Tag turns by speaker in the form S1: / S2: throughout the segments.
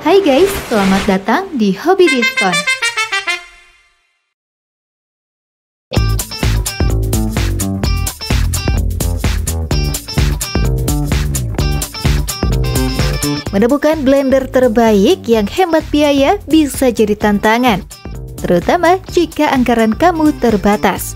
S1: Hai guys, selamat datang di Hobi Diskon. Menemukan blender terbaik yang hemat biaya bisa jadi tantangan, terutama jika anggaran kamu terbatas.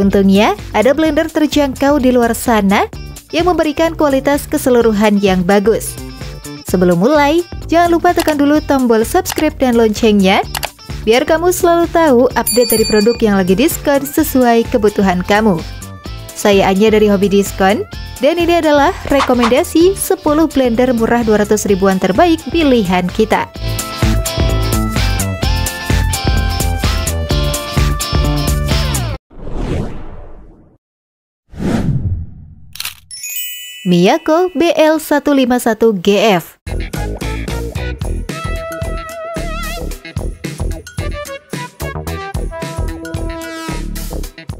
S1: Untungnya, ada blender terjangkau di luar sana yang memberikan kualitas keseluruhan yang bagus. Sebelum mulai, jangan lupa tekan dulu tombol subscribe dan loncengnya, biar kamu selalu tahu update dari produk yang lagi diskon sesuai kebutuhan kamu. Saya Anya dari Hobi Diskon, dan ini adalah rekomendasi 10 blender murah 200 ribuan terbaik pilihan kita. Miyako BL151GF.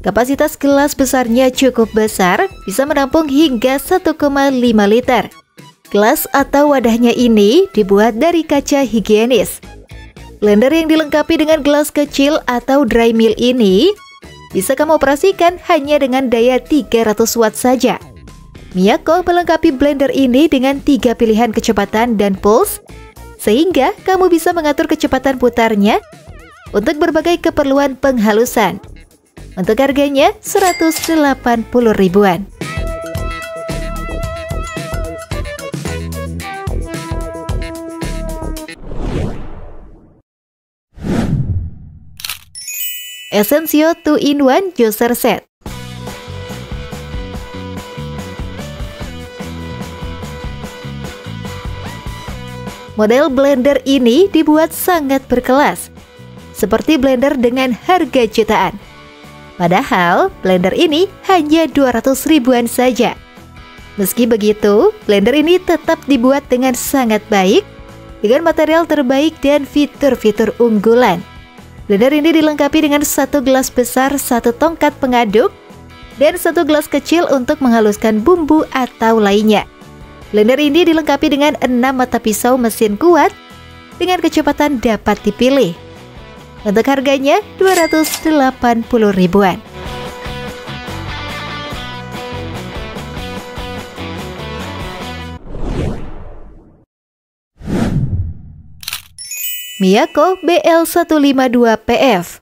S1: Kapasitas gelas besarnya cukup besar, bisa menampung hingga 1,5 liter. Gelas atau wadahnya ini dibuat dari kaca higienis. Blender yang dilengkapi dengan gelas kecil atau dry mill ini bisa kamu operasikan hanya dengan daya 300 watt saja. Miyako melengkapi blender ini dengan 3 pilihan kecepatan dan pulse, sehingga kamu bisa mengatur kecepatan putarnya untuk berbagai keperluan penghalusan. Untuk harganya 180 ribuan. Essensio 2-in-1 Juicer Set. Model blender ini dibuat sangat berkelas, seperti blender dengan harga jutaan. Padahal blender ini hanya 200 ribuan saja. Meski begitu, blender ini tetap dibuat dengan sangat baik, dengan material terbaik dan fitur-fitur unggulan. Blender ini dilengkapi dengan 1 gelas besar, 1 tongkat pengaduk, dan 1 gelas kecil untuk menghaluskan bumbu atau lainnya. Blender ini dilengkapi dengan 6 mata pisau mesin kuat, dengan kecepatan dapat dipilih. Untuk harganya 280 ribuan. Miyako BL152PF.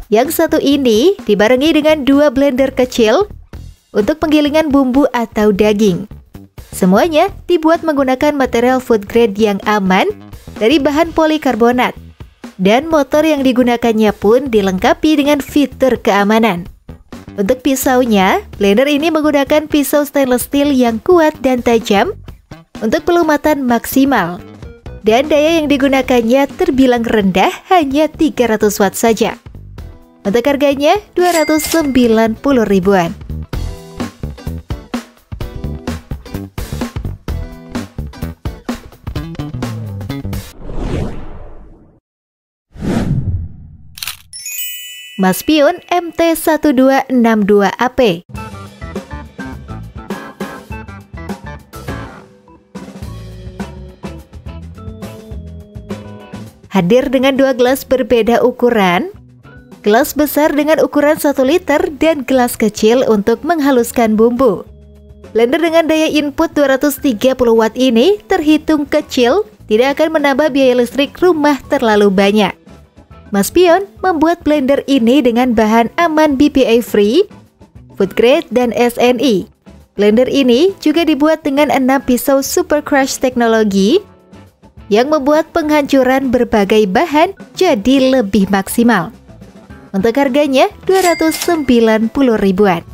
S1: Yang satu ini dibarengi dengan 2 blender kecil untuk penggilingan bumbu atau daging. Semuanya dibuat menggunakan material food grade yang aman dari bahan polikarbonat. Dan motor yang digunakannya pun dilengkapi dengan fitur keamanan. Untuk pisaunya, blender ini menggunakan pisau stainless steel yang kuat dan tajam untuk pelumatan maksimal. Dan daya yang digunakannya terbilang rendah, hanya 300 watt saja. Untuk harganya 290 ribuan. Maspion MT1262AP. Hadir dengan 2 gelas berbeda ukuran, gelas besar dengan ukuran 1 liter dan gelas kecil untuk menghaluskan bumbu. Blender dengan daya input 230 watt ini terhitung kecil, tidak akan menambah biaya listrik rumah terlalu banyak. Maspion membuat blender ini dengan bahan aman BPA free, food grade, dan SNI. Blender ini juga dibuat dengan 6 pisau super crush teknologi yang membuat penghancuran berbagai bahan jadi lebih maksimal. Untuk harganya 290 ribuan.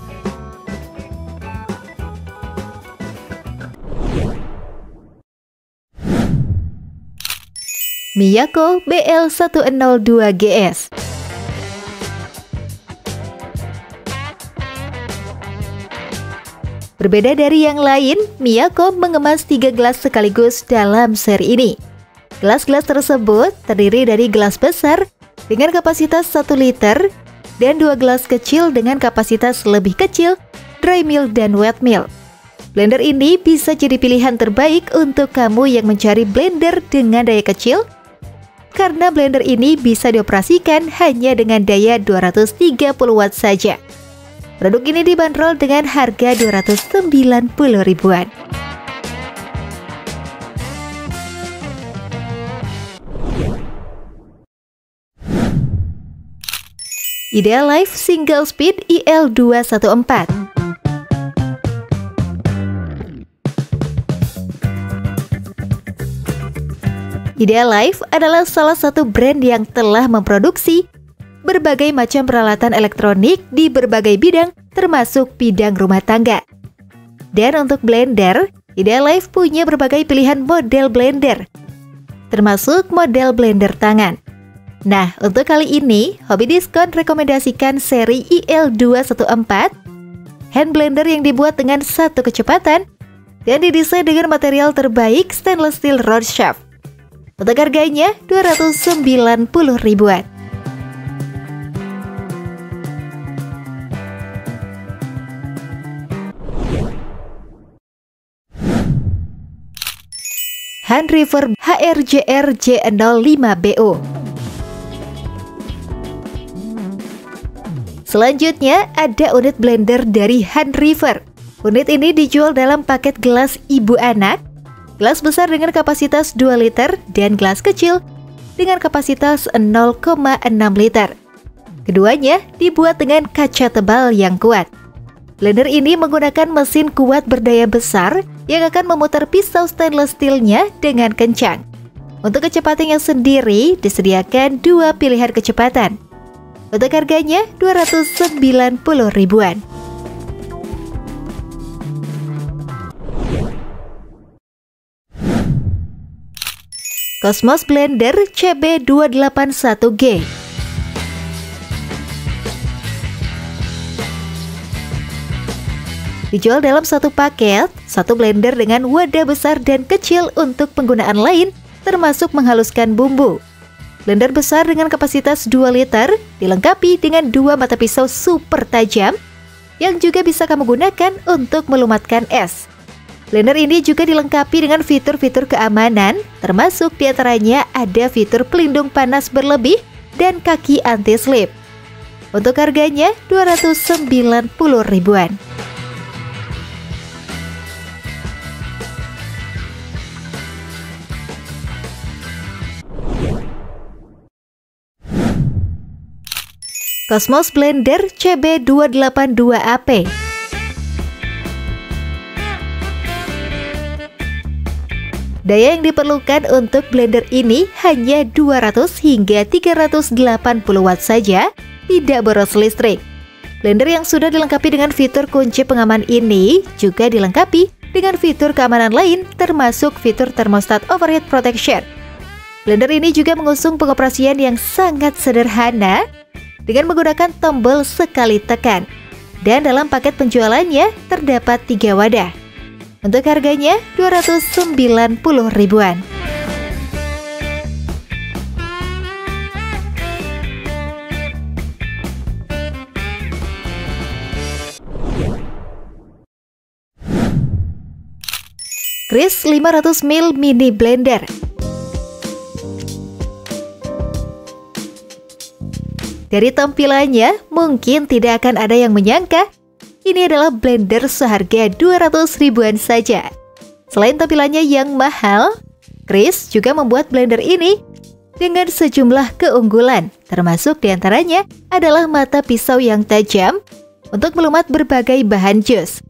S1: Miyako BL102GS. Berbeda dari yang lain, Miyako mengemas 3 gelas sekaligus dalam seri ini. Gelas-gelas tersebut terdiri dari gelas besar dengan kapasitas 1 liter dan 2 gelas kecil dengan kapasitas lebih kecil, dry mill dan wet mill. Blender ini bisa jadi pilihan terbaik untuk kamu yang mencari blender dengan daya kecil, karena blender ini bisa dioperasikan hanya dengan daya 230 watt saja. Produk ini dibanderol dengan harga 290 ribuan. Idealife Single Speed IL214. Idealife adalah salah satu brand yang telah memproduksi berbagai macam peralatan elektronik di berbagai bidang, termasuk bidang rumah tangga. Dan untuk blender, Idealife punya berbagai pilihan model blender, termasuk model blender tangan. Nah, untuk kali ini, Hobi Diskon rekomendasikan seri IL214, hand blender yang dibuat dengan satu kecepatan dan didesain dengan material terbaik stainless steel round shaft. Untuk harganya 290 ribuan. Hand River HRJR J05BO. Selanjutnya ada unit blender dari Hand River. Unit ini dijual dalam paket gelas ibu anak, gelas besar dengan kapasitas 2 liter dan gelas kecil dengan kapasitas 0,6 liter. Keduanya dibuat dengan kaca tebal yang kuat. Blender ini menggunakan mesin kuat berdaya besar yang akan memutar pisau stainless steelnya dengan kencang. Untuk kecepatannya sendiri disediakan 2 pilihan kecepatan. Untuk harganya 290 ribuan. Cosmos Blender CB281G. Dijual dalam satu paket, satu blender dengan wadah besar dan kecil untuk penggunaan lain, termasuk menghaluskan bumbu. Blender besar dengan kapasitas 2 liter, dilengkapi dengan 2 mata pisau super tajam, yang juga bisa kamu gunakan untuk melumatkan es. Blender ini juga dilengkapi dengan fitur-fitur keamanan, termasuk diantaranya ada fitur pelindung panas berlebih dan kaki anti-slip. Untuk harganya 290 ribuan. Cosmos Blender CB282AP. Daya yang diperlukan untuk blender ini hanya 200 hingga 380 watt saja, tidak boros listrik. Blender yang sudah dilengkapi dengan fitur kunci pengaman ini juga dilengkapi dengan fitur keamanan lain, termasuk fitur thermostat overheat protection. Blender ini juga mengusung pengoperasian yang sangat sederhana dengan menggunakan tombol sekali tekan. Dan dalam paket penjualannya terdapat 3 wadah. Untuk harganya 290 ribuan. Kris 500 ml mini blender. Dari tampilannya, mungkin tidak akan ada yang menyangka ini adalah blender seharga 200 ribuan saja. Selain tampilannya yang mahal, Kris juga membuat blender ini dengan sejumlah keunggulan, termasuk diantaranya adalah mata pisau yang tajam untuk melumat berbagai bahan jus.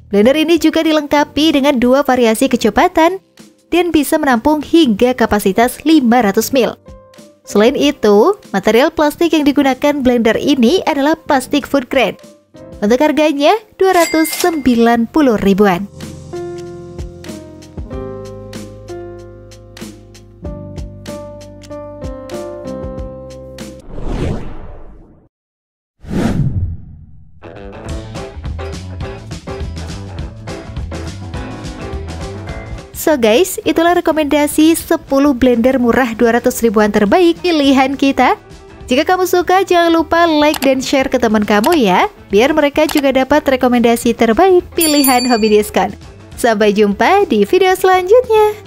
S1: Blender ini juga dilengkapi dengan 2 variasi kecepatan dan bisa menampung hingga kapasitas 500 ml. Selain itu, material plastik yang digunakan blender ini adalah plastik food grade. Untuk harganya 290 ribuan. So guys, itulah rekomendasi 10 blender murah 200 ribuan terbaik pilihan kita. Jika kamu suka, jangan lupa like dan share ke teman kamu ya, biar mereka juga dapat rekomendasi terbaik pilihan hobi diskon. Sampai jumpa di video selanjutnya.